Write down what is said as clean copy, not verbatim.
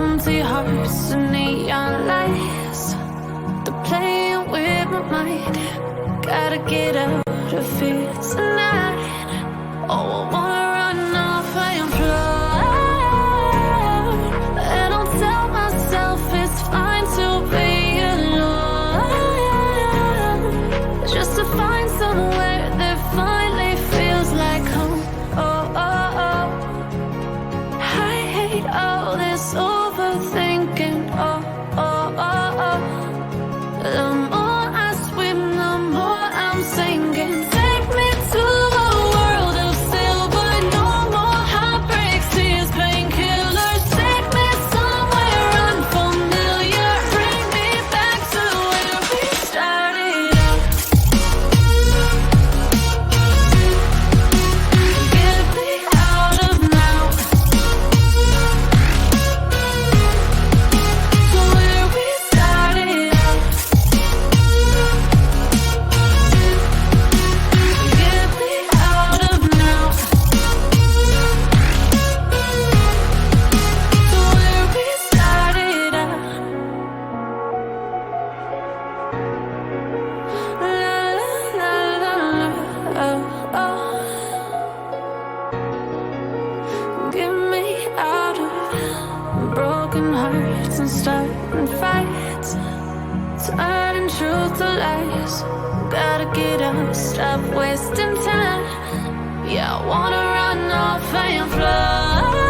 empty hearts and neon lights. They're playing with my mind. Gotta get out of here tonight. Oh, I wanna run off and fly. And I'll tell myself it's fine to be alone, just to find somewhere that finally feels like home. Oh, oh, oh. I hate all this overthinking. Oh, oh, oh, oh. The more I swim, the more I'm sinking. Take me to a world of silver. No more heartbreaks, tears, painkillers. Take me somewhere unfamiliar. Bring me back to where we started out. Get me out of now, to where we started out. Get me out of now, to where we started out. La la la la, oh oh. Get me out of broken hearts and starting fights, turning truth to lies. Gotta get up, stop wasting time. Yeah, I wanna run off and fly.